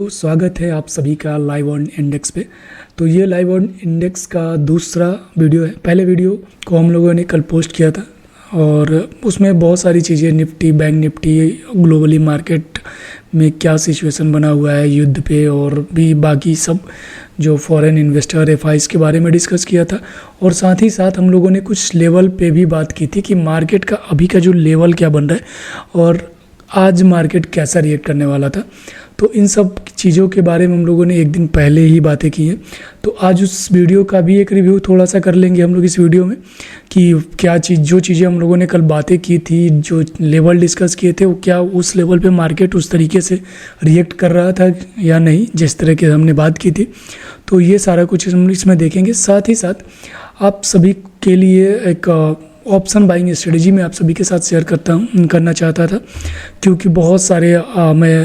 तो स्वागत है आप सभी का लाइव ऑन इंडेक्स पे। तो ये लाइव ऑन इंडेक्स का दूसरा वीडियो है। पहले वीडियो को हम लोगों ने कल पोस्ट किया था और उसमें बहुत सारी चीज़ें Nifty, bank Nifty, globally market में क्या सिचुएशन बना हुआ है, युद्ध पे और भी बाकी सब जो फॉरेन इन्वेस्टर एफआईज के बारे में डिस्कस किया था। और साथ ही साथ हम लोगों ने कुछ लेवल पे भी बात की थी कि मार्केट का अभी का जो लेवल क्या बन रहा है और आज मार्केट कैसा रिएक्ट करने वाला था। तो इन सब चीज़ों के बारे में हम लोगों ने एक दिन पहले ही बातें की हैं। तो आज उस वीडियो का भी एक रिव्यू थोड़ा सा कर लेंगे हम लोग इस वीडियो में कि क्या जो चीज़ें हम लोगों ने कल बातें की थी, जो लेवल डिस्कस किए थे, वो क्या उस लेवल पे मार्केट उस तरीके से रिएक्ट कर रहा था या नहीं जिस तरह के हमने बात की थी। तो ये सारा कुछ हम इसमें देखेंगे। साथ ही साथ आप सभी के लिए एक ऑप्शन बाइंग स्ट्रेटजी में आप सभी के साथ शेयर करना चाहता था, क्योंकि बहुत सारे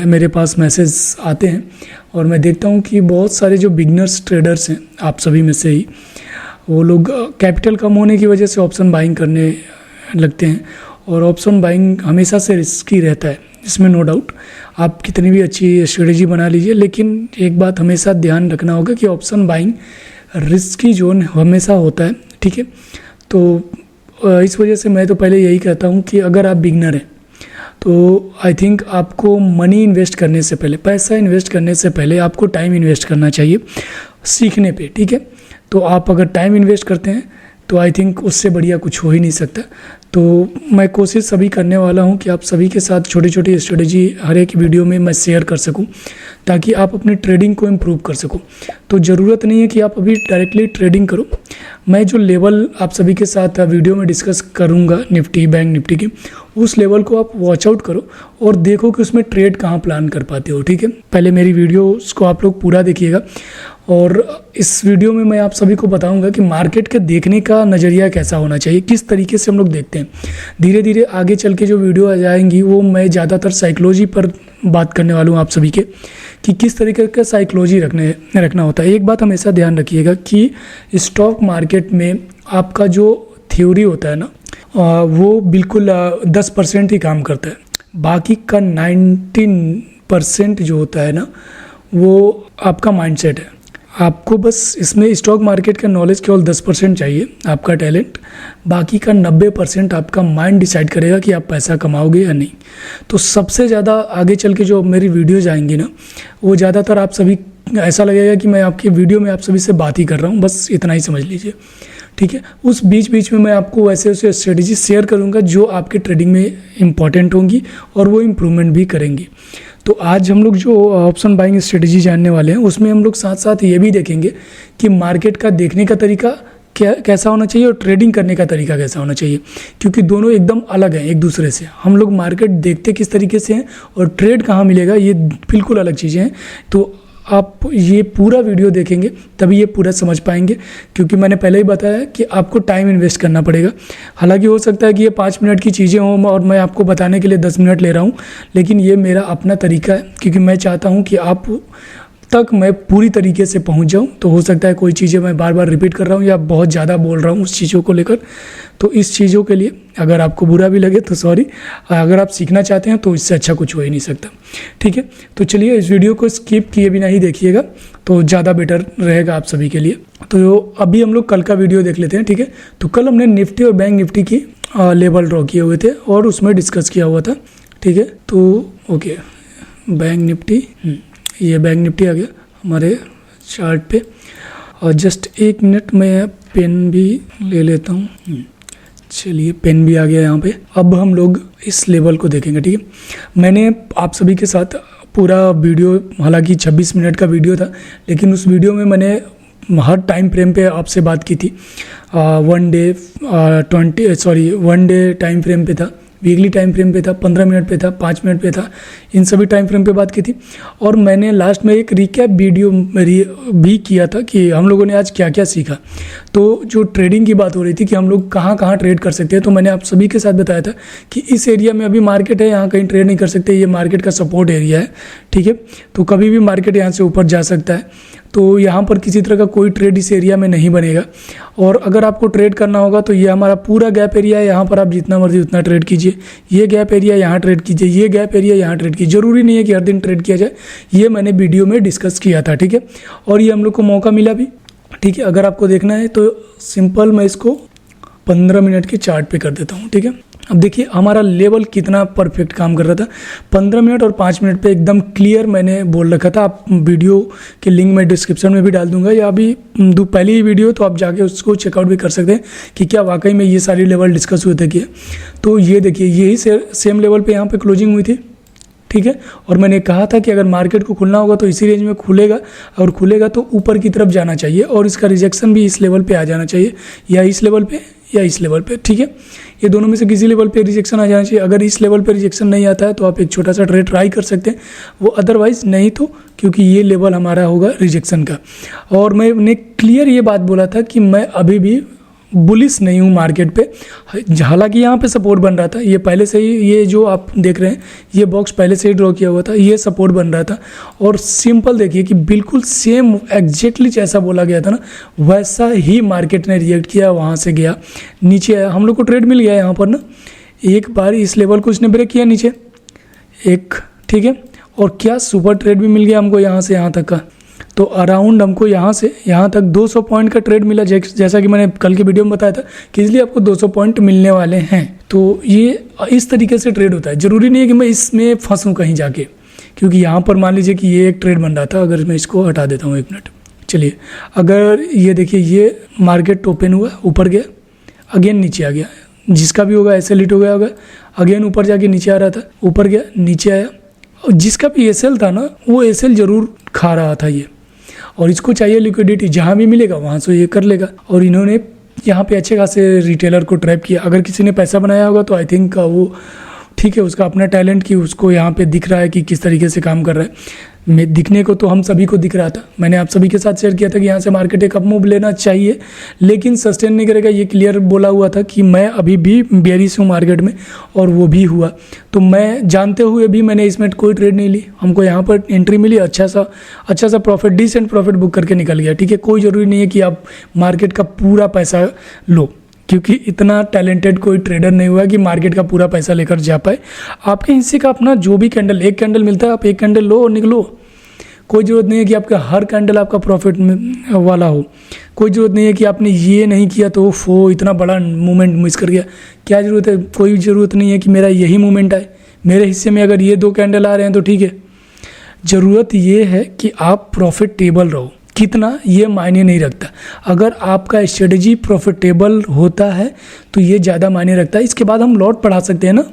मेरे पास मैसेज आते हैं और मैं देखता हूँ कि बहुत सारे जो बिगनर्स ट्रेडर्स हैं, आप सभी में से ही, वो लोग कैपिटल कम होने की वजह से ऑप्शन बाइंग करने लगते हैं। और ऑप्शन बाइंग हमेशा से रिस्की रहता है, इसमें नो डाउट। आप कितनी भी अच्छी स्ट्रेटजी बना लीजिए, लेकिन एक बात हमेशा ध्यान रखना होगा कि ऑप्शन बाइंग रिस्की जोन हमेशा होता है, ठीक है। तो इस वजह से मैं तो पहले यही कहता हूँ कि अगर आप बिगनर हैं तो आई थिंक आपको मनी इन्वेस्ट करने से पहले, पैसा इन्वेस्ट करने से पहले आपको टाइम इन्वेस्ट करना चाहिए सीखने पे, ठीक है। तो आप अगर टाइम इन्वेस्ट करते हैं तो आई थिंक उससे बढ़िया कुछ हो ही नहीं सकता। तो मैं कोशिश सभी करने वाला हूं कि आप सभी के साथ छोटी छोटी स्ट्रेटजी हर एक वीडियो में मैं शेयर कर सकूं, ताकि आप अपने ट्रेडिंग को इम्प्रूव कर सको। तो ज़रूरत नहीं है कि आप अभी डायरेक्टली ट्रेडिंग करो। मैं जो लेवल आप सभी के साथ वीडियो में डिस्कस करूंगा निफ्टी, बैंक निफ्टी की, उस लेवल को आप वॉच आउट करो और देखो कि उसमें ट्रेड कहाँ प्लान कर पाते हो, ठीक है। पहले मेरी वीडियोस को आप लोग पूरा देखिएगा और इस वीडियो में मैं आप सभी को बताऊंगा कि मार्केट के देखने का नज़रिया कैसा होना चाहिए, किस तरीके से हम लोग देखते हैं। धीरे धीरे आगे चल के जो वीडियो आ जाएंगी वो मैं ज़्यादातर साइकोलॉजी पर बात करने वाला हूँ आप सभी के, कि किस तरीके का साइकोलॉजी रखना होता है। एक बात हमेशा ध्यान रखिएगा कि स्टॉक मार्केट में आपका जो थ्योरी होता है ना, वो बिल्कुल 10% ही काम करता है। बाकी का 19% जो होता है ना, वो आपका माइंडसेट है। आपको बस इसमें स्टॉक मार्केट का नॉलेज केवल 10% चाहिए, आपका टैलेंट। बाकी का 90% आपका माइंड डिसाइड करेगा कि आप पैसा कमाओगे या नहीं। तो सबसे ज़्यादा आगे चल के जो मेरी वीडियोज़ आएंगी ना, वो ज़्यादातर आप सभी ऐसा लगेगा कि मैं आपकी वीडियो में आप सभी से बात ही कर रहा हूँ, बस इतना ही समझ लीजिए, ठीक है। उस बीच में मैं आपको वैसे वैसे स्ट्रेटजी शेयर करूँगा जो आपके ट्रेडिंग में इम्पॉर्टेंट होंगी और वो इम्प्रूवमेंट भी करेंगी। तो आज हम लोग जो ऑप्शन बाइंग स्ट्रेटजी जानने वाले हैं, उसमें हम लोग साथ साथ ये भी देखेंगे कि मार्केट का देखने का तरीका कैसा होना चाहिए और ट्रेडिंग करने का तरीका कैसा होना चाहिए, क्योंकि दोनों एकदम अलग हैं एक दूसरे से। हम लोग मार्केट देखते किस तरीके से हैं और ट्रेड कहाँ मिलेगा, ये बिल्कुल अलग चीज़ें हैं। तो आप ये पूरा वीडियो देखेंगे तभी ये पूरा समझ पाएंगे, क्योंकि मैंने पहले ही बताया कि आपको टाइम इन्वेस्ट करना पड़ेगा। हालांकि हो सकता है कि ये 5 मिनट की चीज़ें हों और मैं आपको बताने के लिए 10 मिनट ले रहा हूँ, लेकिन ये मेरा अपना तरीका है, क्योंकि मैं चाहता हूँ कि आप तक मैं पूरी तरीके से पहुंच जाऊं। तो हो सकता है कोई चीज़ें मैं बार बार रिपीट कर रहा हूं या बहुत ज़्यादा बोल रहा हूं उस चीज़ों को लेकर। तो इस चीज़ों के लिए अगर आपको बुरा भी लगे तो सॉरी, अगर आप सीखना चाहते हैं तो इससे अच्छा कुछ हो ही नहीं सकता, ठीक है। तो चलिए इस वीडियो को स्किप किए बिना ही देखिएगा, तो ज़्यादा बेटर रहेगा आप सभी के लिए। तो अभी हम लोग कल का वीडियो देख लेते हैं, ठीक है। तो कल हमने निफ्टी और बैंक निफ्टी की लेवल ड्रॉ किए हुए थे और उसमें डिस्कस किया हुआ था, ठीक है। तो ओके, बैंक निफ्टी, ये बैंक निफ्टी आ गया हमारे चार्ट पे। और जस्ट 1 मिनट में पेन भी ले लेता हूँ। चलिए पेन भी आ गया यहाँ पे। अब हम लोग इस लेवल को देखेंगे, ठीक है। मैंने आप सभी के साथ पूरा वीडियो, हालांकि 26 मिनट का वीडियो था, लेकिन उस वीडियो में मैंने हर टाइम फ्रेम पे आपसे बात की थी। 1 डे टाइम फ्रेम पे था, वीकली टाइम फ्रेम पे था, 15 मिनट पे था, 5 मिनट पे था, इन सभी टाइम फ्रेम पे बात की थी। और मैंने लास्ट में एक रिकैप वीडियो भी किया था कि हम लोगों ने आज क्या क्या सीखा। तो जो ट्रेडिंग की बात हो रही थी कि हम लोग कहाँ कहाँ ट्रेड कर सकते हैं, तो मैंने आप सभी के साथ बताया था कि इस एरिया में अभी मार्केट है, यहाँ कहीं ट्रेड नहीं कर सकते, ये मार्केट का सपोर्ट एरिया है, ठीक है। तो कभी भी मार्केट यहाँ से ऊपर जा सकता है, तो यहाँ पर किसी तरह का कोई ट्रेड इस एरिया में नहीं बनेगा। और अगर आपको ट्रेड करना होगा तो ये हमारा पूरा गैप एरिया है, यहाँ पर आप जितना मर्जी उतना ट्रेड कीजिए। ये गैप एरिया यहाँ ट्रेड कीजिए, ये गैप एरिया यहाँ ट्रेड कीजिए। देखिए ज़रूरी नहीं है कि हर दिन ट्रेड किया जाए, ये मैंने वीडियो में डिस्कस किया था, ठीक है। और ये हम लोग को मौका मिला भी, ठीक है। अगर आपको देखना है तो सिंपल मैं इसको 15 मिनट के चार्ट पे कर देता हूँ, ठीक है। अब देखिए हमारा लेवल कितना परफेक्ट काम कर रहा था। 15 मिनट और 5 मिनट पे एकदम क्लियर मैंने बोल रखा था। आप वीडियो के लिंक मैं डिस्क्रिप्शन में भी डाल दूंगा, या अभी पहली ही वीडियो, तो आप जाके उसको चेकआउट भी कर सकते हैं कि क्या वाकई में ये सारी लेवल डिस्कस हुए थे कि। तो ये देखिए यही सेम लेवल पे यहाँ पे क्लोजिंग हुई थी, ठीक है। और मैंने कहा था कि अगर मार्केट को खुलना होगा तो इसी रेंज में खुलेगा, और खुलेगा तो ऊपर की तरफ जाना चाहिए, और इसका रिजेक्शन भी इस लेवल पे आ जाना चाहिए, या इस लेवल पे या इस लेवल पे, ठीक है। ये दोनों में से किसी लेवल पे रिजेक्शन आ जाना चाहिए। अगर इस लेवल पे रिजेक्शन नहीं आता है तो आप एक छोटा सा ट्रेड ट्राई कर सकते हैं, वो अदरवाइज नहीं, तो क्योंकि ये लेवल हमारा होगा रिजेक्शन का। और मैंने क्लियर ये बात बोला था कि मैं अभी भी बुलिश नहीं हूँ मार्केट पे। हालांकि यहाँ पे सपोर्ट बन रहा था, ये पहले से ही, ये जो आप देख रहे हैं ये बॉक्स पहले से ही ड्रॉ किया हुआ था, ये सपोर्ट बन रहा था। और सिंपल देखिए कि बिल्कुल सेम एग्जैक्टली जैसा बोला गया था ना, वैसा ही मार्केट ने रिएक्ट किया, वहाँ से गया नीचे आया, हम लोग को ट्रेड मिल गया यहाँ पर ना। एक बार इस लेवल को इसने ब्रेक किया नीचे एक, ठीक है। और क्या सुपर ट्रेड भी मिल गया हमको यहाँ से यहाँ तक का। तो अराउंड हमको यहाँ से यहाँ तक 200 पॉइंट का ट्रेड मिला, जैसा कि मैंने कल के वीडियो में बताया था कि इसलिए आपको 200 पॉइंट मिलने वाले हैं। तो ये इस तरीके से ट्रेड होता है, ज़रूरी नहीं है कि मैं इसमें फंसूँ कहीं जाके, क्योंकि यहाँ पर मान लीजिए कि ये एक ट्रेड बन रहा था। अगर मैं इसको हटा देता हूँ 1 मिनट, चलिए। अगर ये देखिए ये मार्केट ओपन हुआ, ऊपर गया, अगेन नीचे आ गया, जिसका भी होगा ऐसे लिट हो गया होगा, अगेन ऊपर जाके नीचे आ रहा था, ऊपर गया नीचे आया, और जिसका भी एसएल था ना वो एसएल ज़रूर खा रहा था ये, और इसको चाहिए लिक्विडिटी, जहाँ भी मिलेगा वहाँ से ये कर लेगा। और इन्होंने यहाँ पे अच्छे खासे रिटेलर को ट्रैप किया। अगर किसी ने पैसा बनाया होगा तो आई थिंक वो ठीक है, उसका अपना टैलेंट कि उसको यहाँ पे दिख रहा है कि किस तरीके से काम कर रहा है। दिखने को तो हम सभी को दिख रहा था, मैंने आप सभी के साथ शेयर किया था कि यहाँ से मार्केट एक अप मूव लेना चाहिए, लेकिन सस्टेन नहीं करेगा, ये क्लियर बोला हुआ था कि मैं अभी भी बेयरिश हूँ मार्केट में, और वो भी हुआ। तो मैं जानते हुए भी मैंने इसमें कोई ट्रेड नहीं ली, हमको यहाँ पर एंट्री मिली, अच्छा सा प्रॉफिट, डिसेंट प्रॉफिट बुक करके निकल गया, ठीक है। कोई ज़रूरी नहीं है कि आप मार्केट का पूरा पैसा लो, क्योंकि इतना टैलेंटेड कोई ट्रेडर नहीं हुआ कि मार्केट का पूरा पैसा लेकर जा पाए। आपके हिस्से का अपना जो भी कैंडल, एक कैंडल मिलता है, आप एक कैंडल लो और निकलो। कोई ज़रूरत नहीं है कि आपका हर कैंडल आपका प्रॉफिट वाला हो। कोई ज़रूरत नहीं है कि आपने ये नहीं किया तो वो इतना बड़ा मूवमेंट मिस कर गया। क्या ज़रूरत है? कोई ज़रूरत नहीं है कि मेरा यही मूवमेंट आए। मेरे हिस्से में अगर ये 2 कैंडल आ रहे हैं तो ठीक है। ज़रूरत ये है कि आप प्रॉफिटेबल रहो। कितना ये मायने नहीं रखता। अगर आपका स्ट्रेटजी प्रॉफिटेबल होता है तो ये ज़्यादा मायने रखता है। इसके बाद हम लॉट बढ़ा सकते हैं ना।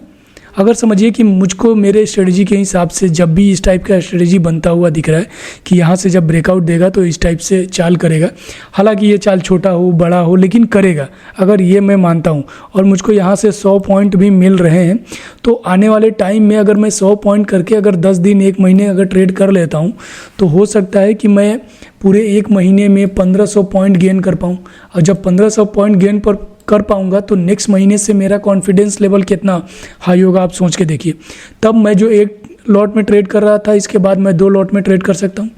अगर समझिए कि मुझको मेरे स्ट्रेटजी के हिसाब से जब भी इस टाइप का स्ट्रेटजी बनता हुआ दिख रहा है कि यहाँ से जब ब्रेकआउट देगा तो इस टाइप से चाल करेगा, हालांकि ये चाल छोटा हो बड़ा हो लेकिन करेगा, अगर ये मैं मानता हूँ, और मुझको यहाँ से 100 पॉइंट भी मिल रहे हैं, तो आने वाले टाइम में अगर मैं 100 पॉइंट करके अगर 10 दिन 1 महीने अगर ट्रेड कर लेता हूँ तो हो सकता है कि मैं पूरे 1 महीने में 1500 पॉइंट गेन कर पाऊँ। और जब 1500 पॉइंट गेन कर पाऊंगा तो नेक्स्ट महीने से मेरा कॉन्फिडेंस लेवल कितना हाई होगा, आप सोच के देखिए। तब मैं जो 1 लॉट में ट्रेड कर रहा था, इसके बाद मैं 2 लॉट में ट्रेड कर सकता हूँ,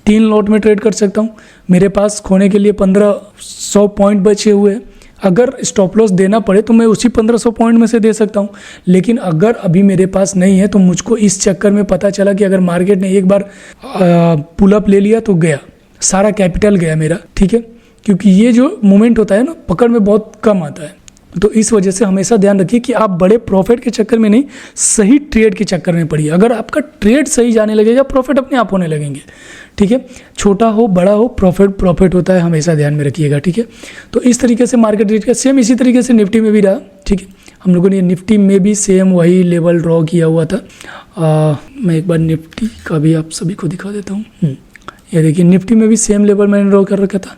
3 लॉट में ट्रेड कर सकता हूँ। मेरे पास खोने के लिए 1500 पॉइंट बचे हुए हैं। अगर स्टॉप लॉस देना पड़े तो मैं उसी 1500 पॉइंट में से दे सकता हूँ। लेकिन अगर अभी मेरे पास नहीं है तो मुझको इस चक्कर में पता चला कि अगर मार्केट ने एक बार पुल अप ले लिया तो गया, सारा कैपिटल गया मेरा, ठीक है। क्योंकि ये जो मूवमेंट होता है ना, पकड़ में बहुत कम आता है। तो इस वजह से हमेशा ध्यान रखिए कि आप बड़े प्रॉफिट के चक्कर में नहीं, सही ट्रेड के चक्कर में पड़िए। अगर आपका ट्रेड सही जाने लगेगा, प्रॉफिट अपने आप होने लगेंगे, ठीक है। छोटा हो बड़ा हो, प्रॉफिट होता है, हमेशा ध्यान में रखिएगा, ठीक है। तो इस तरीके से मार्केट रेट का सेम इसी तरीके से निफ्टी में भी रहा, ठीक है। हम लोगों ने निफ्टी में भी सेम वही लेवल ड्रॉ किया हुआ था। मैं एक बार निफ्टी का भी आप सभी को दिखा देता हूँ। ये देखिए निफ्टी में भी सेम लेवल मैंने ड्रॉ कर रखा था।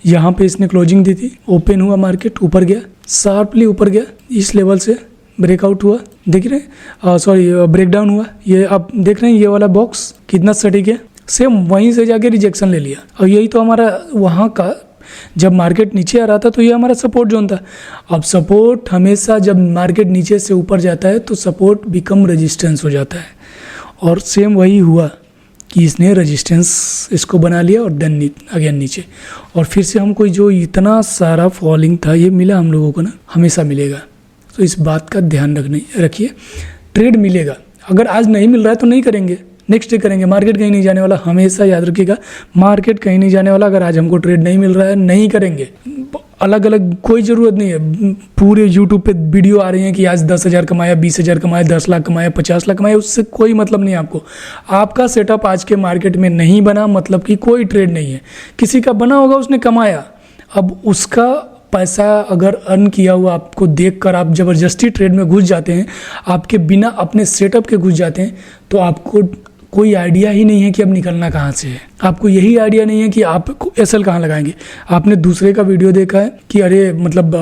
यहाँ पे इसने क्लोजिंग दी थी, ओपन हुआ मार्केट, ऊपर गया, शार्पली ऊपर गया, इस लेवल से ब्रेकआउट हुआ, देख रहे हैं, ब्रेकडाउन हुआ। ये आप देख रहे हैं, ये वाला बॉक्स कितना सटीक है, सेम वहीं से जाके रिजेक्शन ले लिया। और यही तो हमारा वहाँ का, जब मार्केट नीचे आ रहा था तो ये हमारा सपोर्ट जोन था। अब सपोर्ट हमेशा जब मार्केट नीचे से ऊपर जाता है तो सपोर्ट बिकम रेजिस्टेंस हो जाता है, और सेम वही हुआ कि इसने रेजिस्टेंस इसको बना लिया और देन अगेन नीचे, और फिर से हमको जो इतना सारा फॉलिंग था ये मिला हम लोगों को ना, हमेशा मिलेगा। तो इस बात का ध्यान रखिए, ट्रेड मिलेगा। अगर आज नहीं मिल रहा है तो नहीं करेंगे, नेक्स्ट डे करेंगे। मार्केट कहीं नहीं जाने वाला, हमेशा याद रखिएगा, मार्केट कहीं नहीं जाने वाला। अगर आज हमको ट्रेड नहीं मिल रहा है, नहीं करेंगे। अलग अलग कोई ज़रूरत नहीं है, पूरे यूट्यूब पे वीडियो आ रही हैं कि आज 10,000 कमाया, 20,000 कमाया, 10 लाख कमाया, 50 लाख कमाया, उससे कोई मतलब नहीं है आपको। आपका सेटअप आज के मार्केट में नहीं बना, मतलब कि कोई ट्रेड नहीं है। किसी का बना होगा, उसने कमाया, अब उसका पैसा अगर अर्न किया हुआ आपको देखकर आप ज़बरदस्ती ट्रेड में घुस जाते हैं, आपके बिना अपने सेटअप के घुस जाते हैं, तो आपको कोई आइडिया ही नहीं है कि अब निकलना कहाँ से है। आपको यही आइडिया नहीं है कि आप एसएल कहाँ लगाएंगे। आपने दूसरे का वीडियो देखा है कि अरे मतलब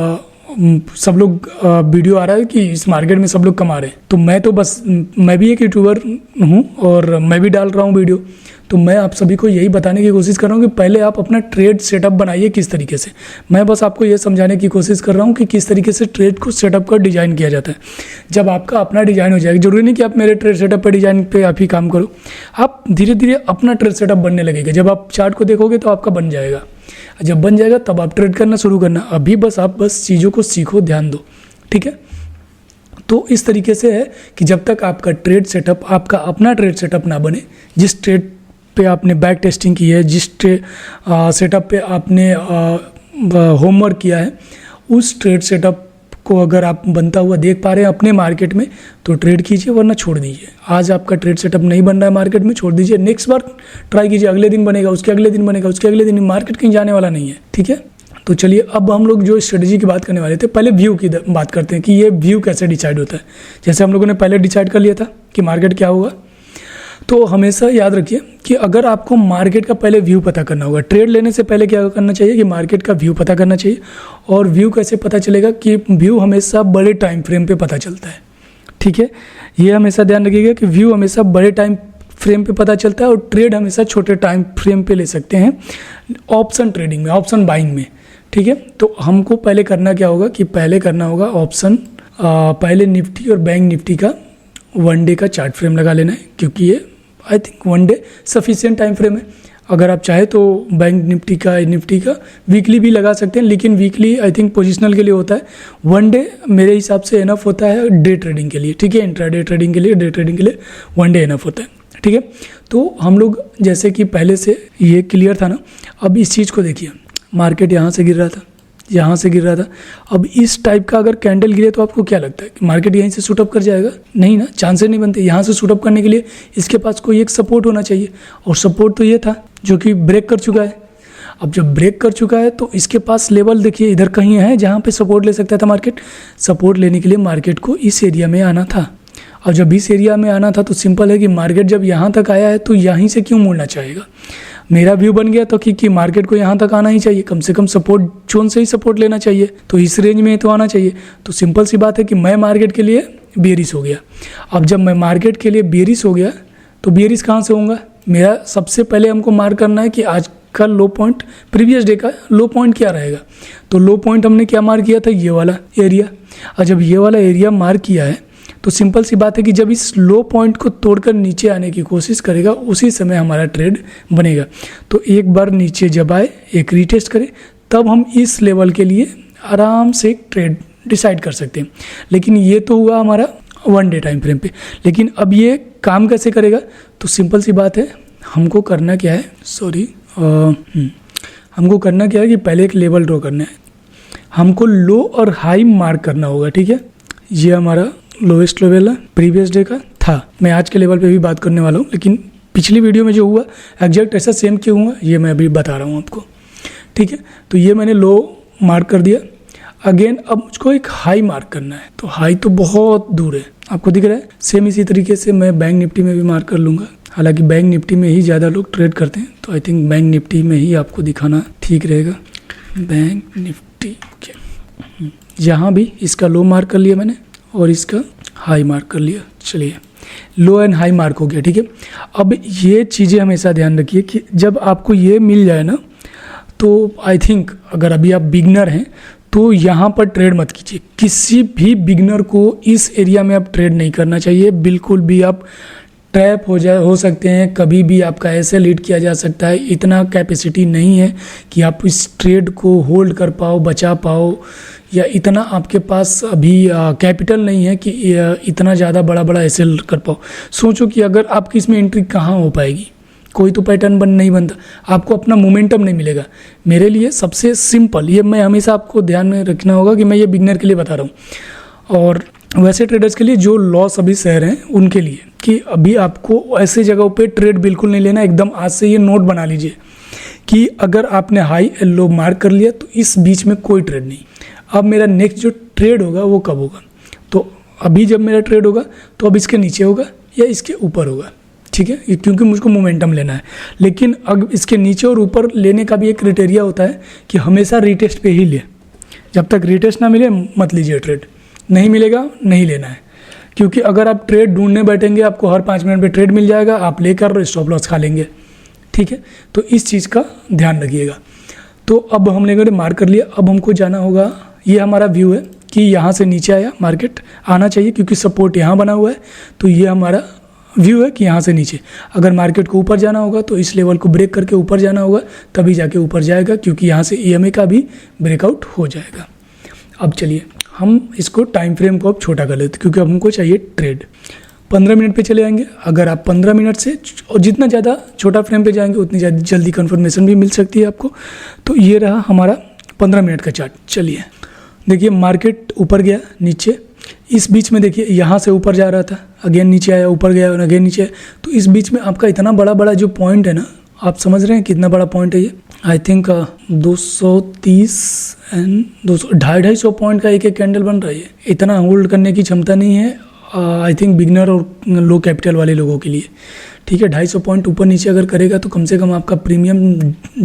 सब लोग वीडियो आ रहा है कि इस मार्केट में सब लोग कमा रहे हैं, तो मैं भी एक यूट्यूबर हूँ और मैं भी डाल रहा हूँ वीडियो। तो मैं आप सभी को यही बताने की कोशिश कर रहा हूँ कि पहले आप अपना ट्रेड सेटअप बनाइए किस तरीके से। मैं बस आपको ये समझाने की कोशिश कर रहा हूँ कि किस तरीके से ट्रेड को सेटअप कर डिज़ाइन किया जाता है। जब आपका अपना डिज़ाइन हो जाएगा, जरूरी नहीं कि आप मेरे ट्रेड सेटअप पर डिज़ाइन पे आप ही काम करो, आप धीरे धीरे अपना ट्रेड सेटअप बनने लगेगा। जब आप चार्ट को देखोगे तो आपका बन जाएगा, जब बन जाएगा तब आप ट्रेड करना शुरू करना। अभी आप बस चीज़ों को सीखो, ध्यान दो, ठीक है। तो इस तरीके से है कि जब तक आपका ट्रेड सेटअप, आपका अपना ट्रेड सेटअप ना बने, जिस ट्रेड पे आपने बैक टेस्टिंग की है, जिस सेटअप पे आपने होमवर्क किया है, उस ट्रेड सेटअप को अगर आप बनता हुआ देख पा रहे हैं अपने मार्केट में, तो ट्रेड कीजिए, वरना छोड़ दीजिए। आज आपका ट्रेड सेटअप नहीं बन रहा है मार्केट में, छोड़ दीजिए, नेक्स्ट बार ट्राई कीजिए। अगले दिन बनेगा, उसके अगले दिन बनेगा, उसके अगले दिन। मार्केट कहीं जाने वाला नहीं है, ठीक है। तो चलिए अब हम लोग जो स्ट्रेटजी की बात करने वाले थे, पहले व्यू की बात करते हैं कि ये व्यू कैसे डिसाइड होता है। जैसे हम लोगों ने पहले डिसाइड कर लिया था कि मार्केट क्या होगा, तो हमेशा याद रखिए कि अगर आपको मार्केट का पहले व्यू पता करना होगा, ट्रेड लेने से पहले क्या करना चाहिए कि मार्केट का व्यू पता करना चाहिए। और व्यू कैसे पता चलेगा कि व्यू हमेशा बड़े टाइम फ्रेम पे पता चलता है, ठीक है। ये हमेशा ध्यान रखिएगा कि व्यू हमेशा बड़े टाइम फ्रेम पे पता चलता है और ट्रेड हमेशा छोटे टाइम फ्रेम पे ले सकते हैं ऑप्शन ट्रेडिंग में, ऑप्शन बाइंग में, ठीक है। तो हमको पहले करना क्या होगा कि पहले करना होगा ऑप्शन, पहले निफ्टी और बैंक निफ्टी का 1 डे का चार्ट फ्रेम लगा लेना है, क्योंकि ये I think 1 day sufficient time frame है। अगर आप चाहे तो बैंक निफ्टी का वीकली भी लगा सकते हैं, लेकिन वीकली आई थिंक पोजिशनल के लिए होता है। 1 डे मेरे हिसाब से इनफ होता है डे ट्रेडिंग के लिए, ठीक है। इंट्राडे ट्रेडिंग के लिए, डे ट्रेडिंग के लिए 1 डे इनफ होता है, ठीक है। तो हम लोग जैसे कि पहले से ये क्लियर था ना, अब इस चीज़ को देखिए, मार्केट यहाँ से गिर रहा था, यहाँ से गिर रहा था। अब इस टाइप का अगर कैंडल गिरे तो आपको क्या लगता है कि मार्केट यहीं से शूट अप कर जाएगा? नहीं ना, चांसेस नहीं बनते। यहाँ से शूट अप करने के लिए इसके पास कोई एक सपोर्ट होना चाहिए, और सपोर्ट तो ये था जो कि ब्रेक कर चुका है। अब जब ब्रेक कर चुका है तो इसके पास लेवल देखिए इधर कहीं है जहाँ पे सपोर्ट ले सकता था मार्केट। सपोर्ट लेने के लिए मार्केट को इस एरिया में आना था, और जब इस एरिया में आना था तो सिंपल है कि मार्केट जब यहाँ तक आया है तो यहीं से क्यों मुड़ना चाहेगा। मेरा व्यू बन गया तो कि मार्केट को यहाँ तक आना ही चाहिए, कम से कम सपोर्ट जोन से ही सपोर्ट लेना चाहिए, तो इस रेंज में तो आना चाहिए। तो सिंपल सी बात है कि मैं मार्केट के लिए बेरिश हो गया। अब जब मैं मार्केट के लिए बेरिश हो गया तो बेरिश कहाँ से होगा? मेरा सबसे पहले हमको मार्क करना है कि आज का लो पॉइंट, प्रीवियस डे का लो पॉइंट क्या रहेगा। तो लो पॉइंट हमने क्या मार्क किया था? ये वाला एरिया। और जब ये वाला एरिया मार्क किया है तो सिंपल सी बात है कि जब इस लो पॉइंट को तोड़कर नीचे आने की कोशिश करेगा, उसी समय हमारा ट्रेड बनेगा। तो एक बार नीचे जब आए, एक रीटेस्ट करे, तब हम इस लेवल के लिए आराम से एक ट्रेड डिसाइड कर सकते हैं। लेकिन ये तो हुआ हमारा 1 डे टाइम फ्रेम पे। लेकिन अब ये काम कैसे करेगा? तो सिंपल सी बात है, हमको करना क्या है, हमको करना क्या है कि पहले एक लेवल ड्रॉ करना है। हमको लो और हाई मार्क करना होगा, ठीक है। ये हमारा लोएस्ट लेवल है, प्रीवियस डे का था। मैं आज के लेवल पे भी बात करने वाला हूँ, लेकिन पिछली वीडियो में जो हुआ एग्जैक्ट ऐसा सेम क्यों हुआ ये मैं अभी बता रहा हूँ आपको, ठीक है। तो ये मैंने लो मार्क कर दिया। अगेन अब मुझको एक हाई मार्क करना है, तो हाई तो बहुत दूर है, आपको दिख रहा है। सेम इसी तरीके से मैं बैंक निफ्टी में भी मार्क कर लूँगा। हालांकि बैंक निफ्टी में ही ज़्यादा लोग ट्रेड करते हैं, तो आई थिंक बैंक निफ्टी में ही आपको दिखाना ठीक रहेगा। बैंक निफ्टी के यहाँ भी इसका लो मार्क कर लिया मैंने और इसका हाई मार्क कर लिया। चलिए, लो एंड हाई मार्क हो गया, ठीक है। अब ये चीज़ें हमेशा ध्यान रखिए कि जब आपको ये मिल जाए ना, तो आई थिंक अगर अभी आप बिगनर हैं तो यहाँ पर ट्रेड मत कीजिए। किसी भी बिगनर को इस एरिया में आप ट्रेड नहीं करना चाहिए, बिल्कुल भी। आप ट्रैप हो सकते हैं, कभी भी आपका ऐसे लीड किया जा सकता है। इतना कैपेसिटी नहीं है कि आप इस ट्रेड को होल्ड कर पाओ, बचा पाओ, या इतना आपके पास अभी कैपिटल नहीं है कि इतना ज़्यादा बड़ा बड़ा एसएल कर पाओ। सोचो कि अगर आपकी इसमें एंट्री कहाँ हो पाएगी, कोई तो पैटर्न नहीं बनता, आपको अपना मोमेंटम नहीं मिलेगा। मेरे लिए सबसे सिंपल, ये मैं हमेशा आपको ध्यान में रखना होगा कि मैं ये बिगनर के लिए बता रहा हूँ, और वैसे ट्रेडर्स के लिए जो लॉस अभी सह रहे हैं उनके लिए, कि अभी आपको ऐसे जगहों पे ट्रेड बिल्कुल नहीं लेना। एकदम आज से ये नोट बना लीजिए कि अगर आपने हाई एंड लो मार्क कर लिया तो इस बीच में कोई ट्रेड नहीं। अब मेरा नेक्स्ट जो ट्रेड होगा वो कब होगा, तो अभी जब मेरा ट्रेड होगा तो अब इसके नीचे होगा या इसके ऊपर होगा, ठीक है, क्योंकि मुझको मोमेंटम लेना है। लेकिन अब इसके नीचे और ऊपर लेने का भी एक क्राइटेरिया होता है कि हमेशा रीटेस्ट पे ही ले। जब तक रीटेस्ट ना मिले मत लीजिए ट्रेड, नहीं मिलेगा नहीं लेना है। क्योंकि अगर आप ट्रेड ढूंढने बैठेंगे आपको हर 5 मिनट पे ट्रेड मिल जाएगा, आप लेकर स्टॉप लॉस खा लेंगे, ठीक है। तो इस चीज़ का ध्यान रखिएगा। तो अब हमने अगर मार्क कर लिया, अब हमको जाना होगा, ये हमारा व्यू है कि यहाँ से नीचे आया, मार्केट आना चाहिए क्योंकि सपोर्ट यहाँ बना हुआ है। तो ये हमारा व्यू है कि यहाँ से नीचे अगर मार्केट को ऊपर जाना होगा तो इस लेवल को ब्रेक करके ऊपर जाना होगा, तभी जाके ऊपर जाएगा, क्योंकि यहाँ से EMA का भी ब्रेकआउट हो जाएगा। अब चलिए हम इसको टाइम फ्रेम को अब छोटा कर लेते, क्योंकि अब हमको चाहिए ट्रेड। 15 मिनट पे चले आएंगे। अगर आप 15 मिनट से और जितना ज़्यादा छोटा फ्रेम पे जाएंगे उतनी जल्दी कंफर्मेशन भी मिल सकती है आपको। तो ये रहा हमारा 15 मिनट का चार्ट। चलिए देखिए, मार्केट ऊपर गया, नीचे, इस बीच में देखिए यहाँ से ऊपर जा रहा था, अगेन नीचे आया, ऊपर गया और अगेन नीचे आया। तो इस बीच में आपका इतना बड़ा बड़ा जो पॉइंट है ना, आप समझ रहे हैं कितना बड़ा पॉइंट है ये। आई थिंक 230 एंड 250 पॉइंट का एक एक कैंडल बन रहा है। ये इतना होल्ड करने की क्षमता नहीं है आई थिंक बिगनर और लो कैपिटल वाले लोगों के लिए, ठीक है। 250 पॉइंट ऊपर नीचे अगर करेगा तो कम से कम आपका प्रीमियम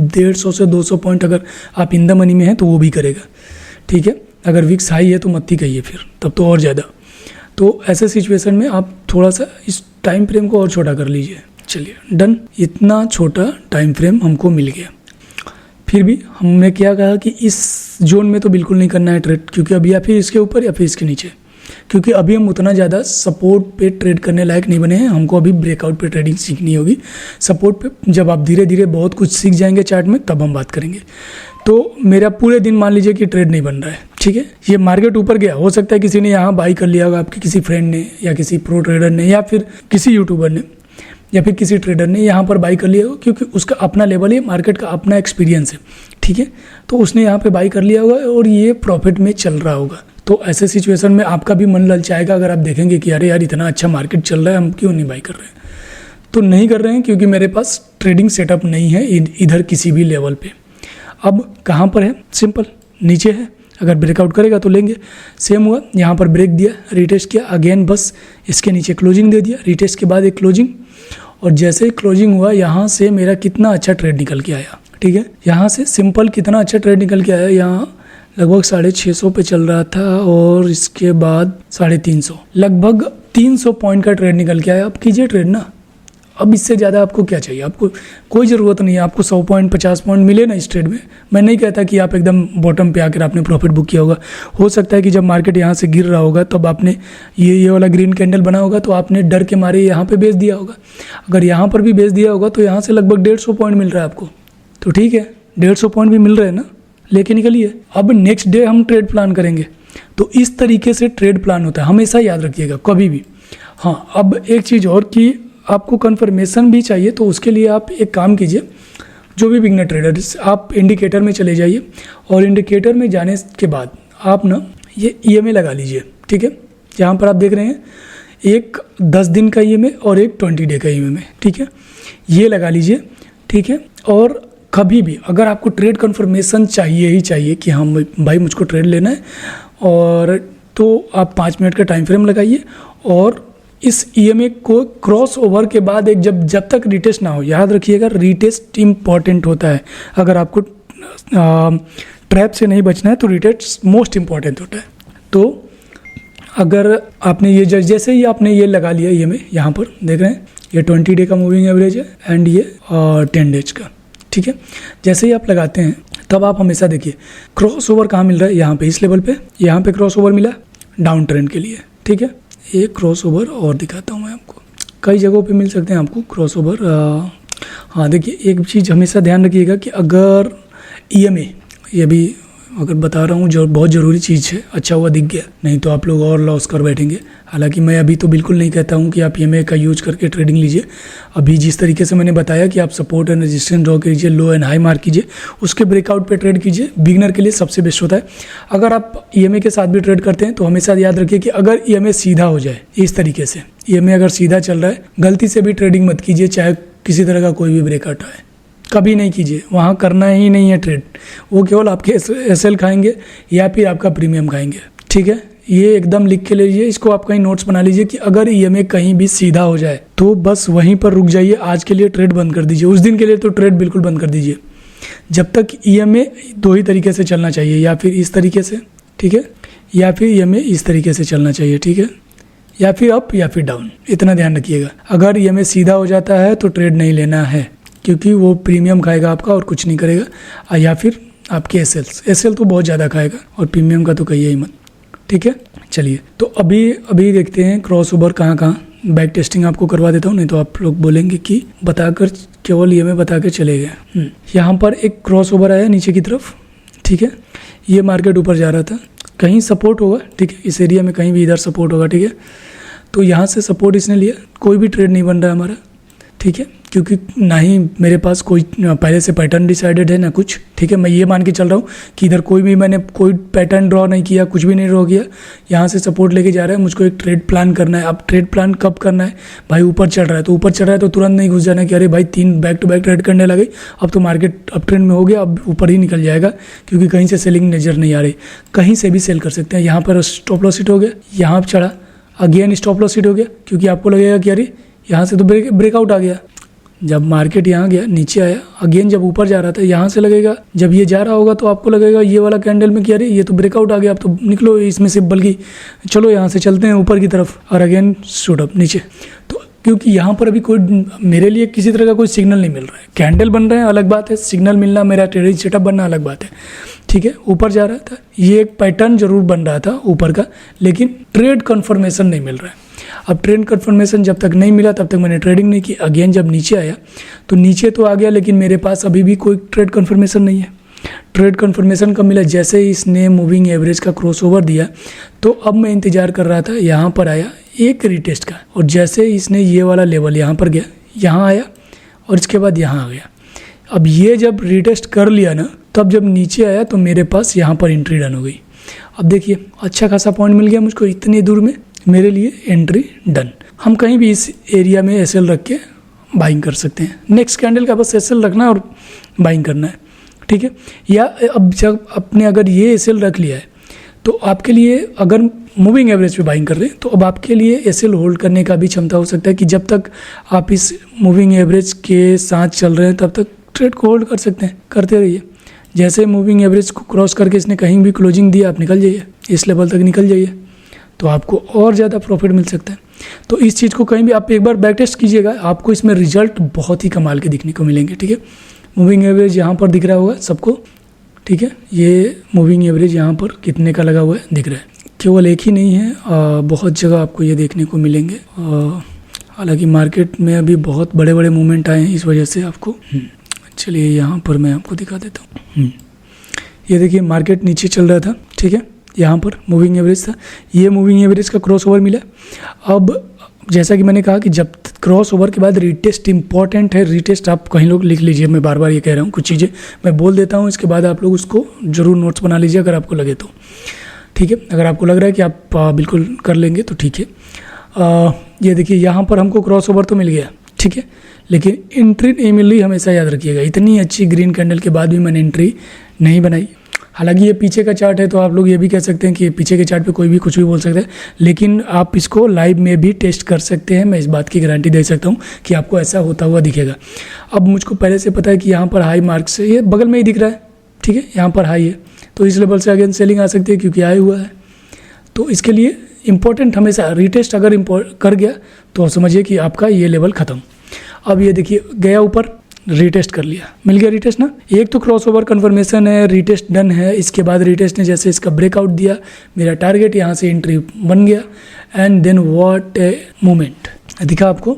150 से 200 पॉइंट अगर आप इन द मनी में हैं तो वो भी करेगा, ठीक है। अगर विक्स हाई है तो मत ही कहिए, फिर तब तो और ज़्यादा। तो ऐसे सिचुएशन में आप थोड़ा सा इस टाइम फ्रेम को और छोटा कर लीजिए। चलिए डन, इतना छोटा टाइम फ्रेम हमको मिल गया। फिर भी हमने क्या कहा कि इस जोन में तो बिल्कुल नहीं करना है ट्रेड, क्योंकि अभी या फिर इसके ऊपर या फिर इसके नीचे, क्योंकि अभी हम उतना ज़्यादा सपोर्ट पे ट्रेड करने लायक नहीं बने हैं। हमको अभी ब्रेकआउट पे ट्रेडिंग सीखनी होगी। सपोर्ट पे जब आप धीरे धीरे बहुत कुछ सीख जाएंगे चार्ट में, तब हम बात करेंगे। तो मेरा पूरे दिन मान लीजिए कि ट्रेड नहीं बन रहा है, ठीक है। ये मार्केट ऊपर गया, हो सकता है किसी ने यहाँ बाई कर लिया होगा, आपके किसी फ्रेंड ने या किसी प्रो ट्रेडर ने या फिर किसी यूट्यूबर ने या फिर किसी ट्रेडर ने यहाँ पर बाई कर लिया होगा, क्योंकि उसका अपना लेवल है, मार्केट का अपना एक्सपीरियंस है, ठीक है। तो उसने यहाँ पे बाई कर लिया होगा और ये प्रॉफिट में चल रहा होगा। तो ऐसे सिचुएशन में आपका भी मन ललचाएगा अगर आप देखेंगे कि अरे यार इतना अच्छा मार्केट चल रहा है, हम क्यों नहीं बाई कर रहे हैं। तो नहीं कर रहे हैं क्योंकि मेरे पास ट्रेडिंग सेटअप नहीं है इधर किसी भी लेवल पे। अब कहाँ पर है, सिंपल नीचे है, अगर ब्रेकआउट करेगा तो लेंगे। सेम हुआ, यहाँ पर ब्रेक दिया, रिटेस्ट किया, अगेन बस इसके नीचे क्लोजिंग दे दिया, रिटेस्ट के बाद एक क्लोजिंग, और जैसे ही क्लोजिंग हुआ यहाँ से मेरा कितना अच्छा ट्रेड निकल के आया, ठीक है। यहाँ से सिंपल कितना अच्छा ट्रेड निकल के आया, यहाँ लगभग 650 पे चल रहा था और इसके बाद 350, लगभग 300 पॉइंट का ट्रेड निकल के आया। अब कीजिए ट्रेड ना, अब इससे ज़्यादा आपको क्या चाहिए, आपको कोई ज़रूरत नहीं है। आपको 100 पॉइंट 50 पॉइंट मिले ना इस ट्रेड में, मैं नहीं कहता कि आप एकदम बॉटम पे आकर आपने प्रॉफिट बुक किया होगा। हो सकता है कि जब मार्केट यहाँ से गिर रहा होगा तब आपने ये वाला ग्रीन कैंडल बना होगा तो आपने डर के मारे यहाँ पे बेच दिया होगा। अगर यहाँ पर भी बेच दिया होगा तो यहाँ से लगभग 150 पॉइंट मिल रहा है आपको, तो ठीक है, 150 पॉइंट भी मिल रहे हैं ना, लेके निकलिए। अब नेक्स्ट डे हम ट्रेड प्लान करेंगे। तो इस तरीके से ट्रेड प्लान होता है, हमेशा याद रखिएगा कभी भी। हाँ, अब एक चीज़ और कि आपको कंफर्मेशन भी चाहिए, तो उसके लिए आप एक काम कीजिए, जो भी बिगनर ट्रेडर्स, आप इंडिकेटर में चले जाइए और इंडिकेटर में जाने के बाद आप ना ये EMA लगा लीजिए, ठीक है। जहाँ पर आप देख रहे हैं एक 10 दिन का EMA और एक 20 डे का EMA, ठीक है, ये लगा लीजिए, ठीक है। और कभी भी अगर आपको ट्रेड कंफर्मेशन चाहिए ही चाहिए कि हाँ भाई मुझको ट्रेड लेना है, और तो आप 5 मिनट का टाइम फ्रेम लगाइए और इस EMA को क्रॉस ओवर के बाद एक जब तक रिटेस्ट ना हो, याद रखिएगा रिटेस्ट इम्पॉर्टेंट होता है। अगर आपको ट्रैप से नहीं बचना है तो रिटेस्ट मोस्ट इम्पॉर्टेंट होता है। तो अगर आपने ये जैसे ही आपने ये लगा लिया EMA, यहाँ पर देख रहे हैं ये 20 डे का मूविंग एवरेज है एंड ये 10 डेज का, ठीक है। जैसे ही आप लगाते हैं तब आप हमेशा देखिए क्रॉस ओवर कहाँ मिल रहा है, यहाँ पे इस लेवल पे, यहाँ पे क्रॉस ओवर मिला डाउन ट्रेंड के लिए, ठीक है। एक क्रॉस ओवर और दिखाता हूँ मैं आपको, कई जगहों पे मिल सकते हैं आपको क्रॉस ओवर। हाँ देखिए, एक चीज़ हमेशा ध्यान रखिएगा कि अगर EMA ये भी अगर बता रहा हूँ जो बहुत ज़रूरी चीज़ है, अच्छा हुआ दिख गया, नहीं तो आप लोग और लॉस कर बैठेंगे। हालांकि मैं अभी तो बिल्कुल नहीं कहता हूँ कि आप EMA का यूज करके ट्रेडिंग लीजिए। अभी जिस तरीके से मैंने बताया कि आप सपोर्ट एंड रेजिस्टेंस ड्रॉ कीजिए, लो एंड हाई मार्क कीजिए, उसके ब्रेकआउट पे ट्रेड कीजिए, बिगनर के लिए सबसे बेस्ट होता है। अगर आप EMA के साथ भी ट्रेड करते हैं तो हमेशा याद रखिए कि अगर EMA सीधा हो जाए, इस तरीके से EMA अगर सीधा चल रहा है, गलती से भी ट्रेडिंग मत कीजिए, चाहे किसी तरह का कोई भी ब्रेकआउट आए, कभी नहीं कीजिए। वहाँ करना ही नहीं है ट्रेड, वो केवल आपके SL खाएंगे या फिर आपका प्रीमियम खाएंगे। ठीक है, ये एकदम लिख के लीजिए, इसको आप कहीं नोट्स बना लीजिए कि अगर EMA कहीं भी सीधा हो जाए तो बस वहीं पर रुक जाइए, आज के लिए ट्रेड बंद कर दीजिए, उस दिन के लिए तो ट्रेड बिल्कुल बंद कर दीजिए। जब तक EMA दो ही तरीके से चलना चाहिए, या फिर इस तरीके से, ठीक है, या फिर EMA इस तरीके से चलना चाहिए, ठीक है, या फिर अप या फिर डाउन, इतना ध्यान रखिएगा। अगर EMA सीधा हो जाता है तो ट्रेड नहीं लेना है, क्योंकि वो प्रीमियम खाएगा आपका और कुछ नहीं करेगा, या फिर आपके SL तो बहुत ज़्यादा खाएगा और प्रीमियम का तो कहिए ही मत। ठीक है, चलिए तो अभी देखते हैं क्रॉस ओवर कहाँ बैक टेस्टिंग आपको करवा देता हूँ, नहीं तो आप लोग बोलेंगे कि बताकर केवल EMA बता के चले गए। यहाँ पर एक क्रॉस ओवर आया नीचे की तरफ, ठीक है, ये मार्केट ऊपर जा रहा था, कहीं सपोर्ट होगा, ठीक है, इस एरिया में कहीं भी इधर सपोर्ट होगा, ठीक है, तो यहाँ से सपोर्ट इसने लिया, कोई भी ट्रेड नहीं बन रहा है हमारा, ठीक है, क्योंकि ना ही मेरे पास कोई पहले से पैटर्न डिसाइडेड है ना कुछ, ठीक है। मैं ये मान के चल रहा हूँ कि इधर मैंने कोई पैटर्न ड्रॉ नहीं किया, कुछ भी नहीं ड्रॉ किया, यहाँ से सपोर्ट लेके जा रहा है, मुझको एक ट्रेड प्लान करना है। अब ट्रेड प्लान कब करना है भाई, ऊपर चढ़ रहा है तो तुरंत नहीं घुस जाना कि अरे भाई 3 बैक टू बैक ट्रेड करने लगे, अब तो मार्केट अप ट्रेंड में हो गया, अब ऊपर ही निकल जाएगा, क्योंकि कहीं से सेलिंग नज़र नहीं आ रही, कहीं से भी सेल कर सकते हैं। यहाँ पर स्टॉप लॉस हिट हो गया, यहाँ पर चढ़ा, अगेन स्टॉप लॉस हिट हो गया, क्योंकि आपको लगेगा कि अरे यहाँ से तो ब्रेकआउट आ गया। जब मार्केट यहाँ गया, नीचे आया, अगेन जब ऊपर जा रहा था, यहाँ से लगेगा, जब ये जा रहा होगा तो आपको लगेगा ये वाला कैंडल में कि अरे ये तो ब्रेकआउट आ गया, अब तो निकलो इसमें से, बल्कि चलो यहाँ से चलते हैं ऊपर की तरफ, और अगेन शूट अप नीचे। तो क्योंकि यहाँ पर अभी कोई मेरे लिए किसी तरह का कोई सिग्नल नहीं मिल रहा है, कैंडल बन रहे हैं अलग बात है, सिग्नल मिलना, मेरा ट्रेडिंग सेटअप बनना अलग बात है, ठीक है। ऊपर जा रहा था, ये एक पैटर्न जरूर बन रहा था ऊपर का, लेकिन ट्रेड कन्फर्मेशन नहीं मिल रहा है। अब ट्रेड कन्फर्मेशन जब तक नहीं मिला तब तक मैंने ट्रेडिंग नहीं की। अगेन जब नीचे आया तो नीचे तो आ गया, लेकिन मेरे पास अभी भी कोई ट्रेड कन्फर्मेशन नहीं है। ट्रेड कन्फर्मेशन कब मिला, जैसे ही इसने मूविंग एवरेज का क्रॉसओवर दिया, तो अब मैं इंतज़ार कर रहा था, यहाँ पर आया एक रिटेस्ट का, और जैसे ही इसने ये वाला लेवल यहाँ पर गया, यहाँ आया और इसके बाद यहाँ आ गया। अब ये जब रिटेस्ट कर लिया ना, तब जब नीचे आया तो मेरे पास यहाँ पर एंट्री डन हो गई। अब देखिए अच्छा खासा पॉइंट मिल गया मुझको, इतनी दूर में मेरे लिए एंट्री डन। हम कहीं भी इस एरिया में SL रख के बाइंग कर सकते हैं, नेक्स्ट कैंडल का बस SL रखना और बाइंग करना है, ठीक है। या अब जब आपने अगर ये SL रख लिया है तो आपके लिए, अगर मूविंग एवरेज पे बाइंग कर रहे हैं तो अब आपके लिए SL होल्ड करने का भी क्षमता हो सकता है कि जब तक आप इस मूविंग एवरेज के साथ चल रहे हैं तब तक ट्रेड को होल्ड कर सकते हैं, करते रहिए। जैसे मूविंग एवरेज को क्रॉस करके इसने कहीं भी क्लोजिंग दिया, आप निकल जाइए, इस लेवल तक निकल जाइए, तो आपको और ज़्यादा प्रॉफिट मिल सकता है। तो इस चीज़ को कहीं भी आप एक बार बैक टेस्ट कीजिएगा, आपको इसमें रिजल्ट बहुत ही कमाल के दिखने को मिलेंगे, ठीक है। मूविंग एवरेज यहाँ पर दिख रहा होगा सबको, ठीक है, ये मूविंग एवरेज यहाँ पर कितने का लगा हुआ है दिख रहा है, केवल एक ही नहीं है, बहुत जगह आपको ये देखने को मिलेंगे। हालांकि मार्केट में अभी बहुत बड़े बड़े मूवमेंट आए हैं, इस वजह से आपको चलिए यहाँ पर मैं आपको दिखा देता हूँ। ये देखिए मार्केट नीचे चल रहा था, ठीक है, यहाँ पर मूविंग एवरेज था, ये मूविंग एवरेज का क्रॉस ओवर मिला। अब जैसा कि मैंने कहा कि जब क्रॉस ओवर के बाद रिटेस्ट इंपॉर्टेंट है, रिटेस्ट आप कहीं लोग लिख लीजिए, मैं बार बार ये कह रहा हूँ, कुछ चीज़ें मैं बोल देता हूँ, इसके बाद आप लोग उसको ज़रूर नोट्स बना लीजिए अगर आपको लगे तो, ठीक है। अगर आपको लग रहा है कि आप बिल्कुल कर लेंगे तो ठीक है। ये देखिए यहाँ पर हमको क्रॉस ओवर तो मिल गया, ठीक है, लेकिन एंट्री नहीं मिल रही, हमेशा याद रखिएगा। इतनी अच्छी ग्रीन कैंडल के बाद भी मैंने एंट्री नहीं बनाई। हालांकि ये पीछे का चार्ट है तो आप लोग ये भी कह सकते हैं कि पीछे के चार्ट पे कोई भी कुछ भी बोल सकता है, लेकिन आप इसको लाइव में भी टेस्ट कर सकते हैं। मैं इस बात की गारंटी दे सकता हूँ कि आपको ऐसा होता हुआ दिखेगा। अब मुझको पहले से पता है कि यहाँ पर हाई मार्क से ये बगल में ही दिख रहा है, ठीक है, यहाँ पर हाई है, तो इस लेवल से अगेन सेलिंग आ सकती है क्योंकि आया हुआ है। तो इसके लिए इंपॉर्टेंट हमेशा रिटेस्ट अगर कर गया तो समझिए कि आपका ये लेवल ख़त्म। अब ये देखिए गया ऊपर, रिटेस्ट कर लिया, मिल गया रिटेस्ट ना। एक तो क्रॉस ओवर कन्फर्मेशन है, रिटेस्ट डन है, इसके बाद रिटेस्ट ने जैसे इसका ब्रेकआउट दिया, मेरा टारगेट यहाँ से एंट्री बन गया, and then what a movement दिखा आपको।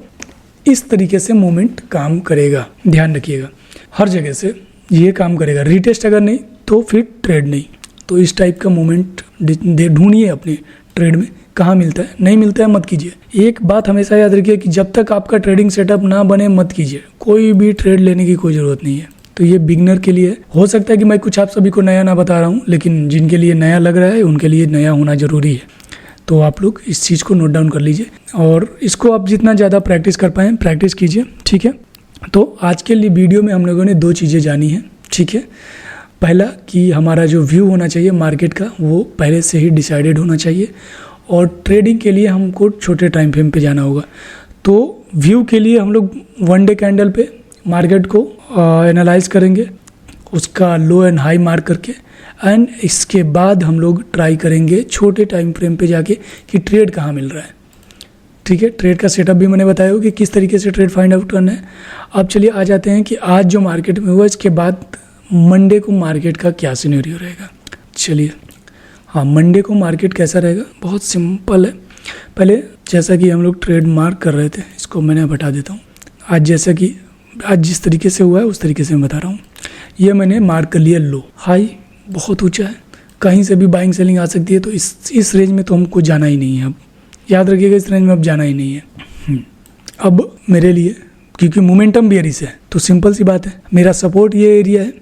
इस तरीके से मूवमेंट काम करेगा, ध्यान रखिएगा, हर जगह से ये काम करेगा। रिटेस्ट अगर नहीं तो फिर ट्रेड नहीं, तो इस टाइप का मोमेंट ढूंढिए अपने ट्रेड में, कहाँ मिलता है, नहीं मिलता है मत कीजिए। एक बात हमेशा याद रखिए कि जब तक आपका ट्रेडिंग सेटअप ना बने मत कीजिए, कोई भी ट्रेड लेने की कोई ज़रूरत नहीं है। तो ये बिगनर के लिए हो सकता है कि मैं कुछ आप सभी को नया ना बता रहा हूँ, लेकिन जिनके लिए नया लग रहा है उनके लिए नया होना ज़रूरी है। तो आप लोग इस चीज़ को नोट डाउन कर लीजिए और इसको आप जितना ज़्यादा प्रैक्टिस कर पाएँ प्रैक्टिस कीजिए, ठीक है। तो आज के लिए वीडियो में हम लोगों ने 2 चीज़ें जानी हैं, ठीक है। पहला कि हमारा जो व्यू होना चाहिए मार्केट का वो पहले से ही डिसाइडेड होना चाहिए, और ट्रेडिंग के लिए हमको छोटे टाइम फ्रेम पे जाना होगा। तो व्यू के लिए हम लोग 1 डे कैंडल पे मार्केट को एनालाइज करेंगे, उसका लो एंड हाई मार्क करके, एंड इसके बाद हम लोग ट्राई करेंगे छोटे टाइम फ्रेम पे जाके कि ट्रेड कहाँ मिल रहा है, ठीक है। ट्रेड का सेटअप भी मैंने बताया हो कि किस तरीके से ट्रेड फाइंड आउट करना है। अब चलिए आ जाते हैं कि आज जो मार्केट में हुआ, इसके बाद मंडे को मार्केट का क्या सिनेरियो रहेगा। चलिए हाँ, मंडे को मार्केट कैसा रहेगा, बहुत सिंपल है। पहले जैसा कि हम लोग ट्रेड मार्क कर रहे थे, इसको मैंने हटा देता हूँ। आज जिस तरीके से हुआ है उस तरीके से मैं बता रहा हूँ। ये मैंने मार्क कर लिया लो, हाई बहुत ऊंचा है, कहीं से भी बाइंग सेलिंग आ सकती है। तो इस रेंज में तो हमको जाना ही नहीं है, अब याद रखिएगा इस रेंज में अब जाना ही नहीं है। अब मेरे लिए क्योंकि मोमेंटम बेयरिश है तो सिंपल सी बात है, मेरा सपोर्ट ये एरिया है,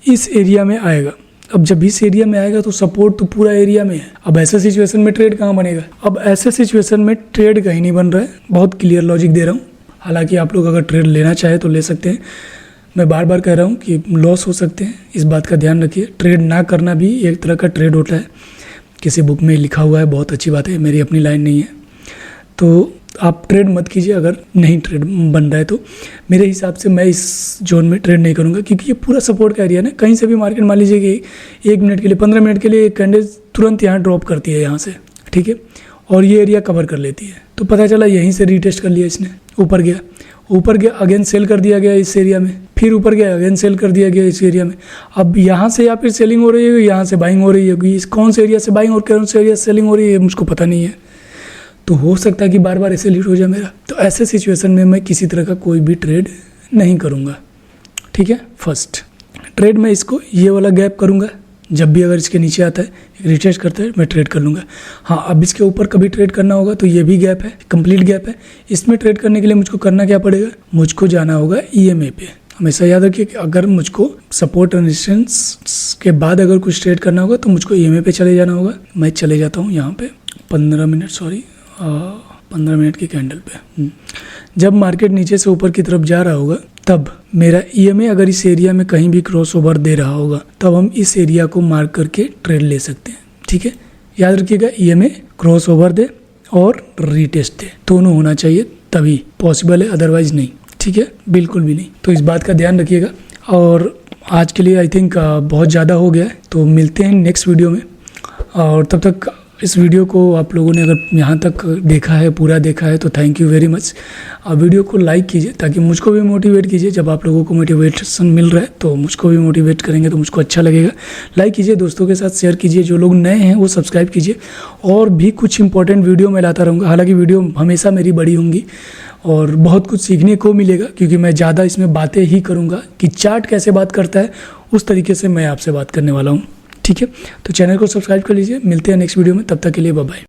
इस एरिया में आएगा। अब जब इस एरिया में आएगा तो सपोर्ट तो पूरा एरिया में है। अब ऐसे सिचुएशन में ट्रेड कहाँ बनेगा, अब ऐसे सिचुएशन में ट्रेड कहीं नहीं बन रहा है। बहुत क्लियर लॉजिक दे रहा हूँ, हालांकि आप लोग अगर ट्रेड लेना चाहे तो ले सकते हैं। मैं बार बार कह रहा हूँ कि लॉस हो सकते हैं, इस बात का ध्यान रखिए। ट्रेड ना करना भी एक तरह का ट्रेड होता है, किसी बुक में लिखा हुआ है, बहुत अच्छी बात है, मेरी अपनी लाइन नहीं है। तो आप ट्रेड मत कीजिए अगर नहीं ट्रेड बन रहा है तो। मेरे हिसाब से मैं इस जोन में ट्रेड नहीं करूँगा, क्योंकि ये पूरा सपोर्ट का एरिया है ना। कहीं से भी मार्केट मान लीजिए कि 1 मिनट के लिए 15 मिनट के लिए एक कैंडल तुरंत यहाँ ड्रॉप करती है यहाँ से, ठीक है, और ये एरिया कवर कर लेती है। तो पता चला यहीं से रीटेस्ट कर लिया इसने, ऊपर गया अगेन सेल कर दिया गया इस एरिया में, फिर ऊपर गया अगेन सेल कर दिया गया इस एरिया में। अब यहाँ से या फिर सेलिंग हो रही है, यहाँ से बाइंग हो रही है। कौन से एरिया से बाइंग और कौन से एरिया से सेलिंग हो रही है मुझको पता नहीं है। तो हो सकता है कि बार बार ऐसे लीड हो जाए मेरा। तो ऐसे सिचुएशन में मैं किसी तरह का कोई भी ट्रेड नहीं करूँगा, ठीक है। फर्स्ट ट्रेड मैं इसको ये वाला गैप करूँगा, जब भी अगर इसके नीचे आता है रिटेस्ट करता है मैं ट्रेड कर लूँगा। हाँ, अब इसके ऊपर कभी ट्रेड करना होगा तो ये भी गैप है, कंप्लीट गैप है। इसमें ट्रेड करने के लिए मुझको करना क्या पड़ेगा, मुझको जाना होगा EMA पे। हमेशा याद रखिए कि अगर मुझको सपोर्ट एंड रेजिस्टेंस के बाद अगर कुछ ट्रेड करना होगा तो मुझको EMA पे चले जाना होगा। मैं चले जाता हूँ यहाँ पे 15 मिनट की कैंडल पे। जब मार्केट नीचे से ऊपर की तरफ जा रहा होगा तब मेरा EMA अगर इस एरिया में कहीं भी क्रॉस ओवर दे रहा होगा तब हम इस एरिया को मार्क करके ट्रेड ले सकते हैं, ठीक है। याद रखिएगा EMA क्रॉस ओवर दे और रीटेस्ट दे, दोनों होना चाहिए तभी पॉसिबल है, अदरवाइज नहीं, ठीक है, बिल्कुल भी नहीं। तो इस बात का ध्यान रखिएगा। और आज के लिए आई थिंक बहुत ज़्यादा हो गया है, तो मिलते हैं नेक्स्ट वीडियो में। और तब तक इस वीडियो को आप लोगों ने अगर यहाँ तक देखा है, पूरा देखा है, तो thank you very much. Video को लाइक कीजिए ताकि मुझको भी मोटिवेट कीजिए। जब आप लोगों को मोटिवेशन मिल रहा है तो मुझको भी मोटिवेट करेंगे तो मुझको अच्छा लगेगा। लाइक कीजिए, दोस्तों के साथ शेयर कीजिए, जो लोग नए हैं वो सब्सक्राइब कीजिए। और भी कुछ इंपॉर्टेंट वीडियो मैं लाता रहूँगा, हालांकि वीडियो हमेशा मेरी बड़ी होंगी और बहुत कुछ सीखने को मिलेगा, क्योंकि मैं ज़्यादा इसमें बातें ही करूँगा कि चार्ट कैसे बात करता है उस तरीके से मैं आपसे बात करने वाला हूँ, ठीक है। तो चैनल को सब्सक्राइब कर लीजिए। मिलते हैं नेक्स्ट वीडियो में, तब तक के लिए बाय बाय।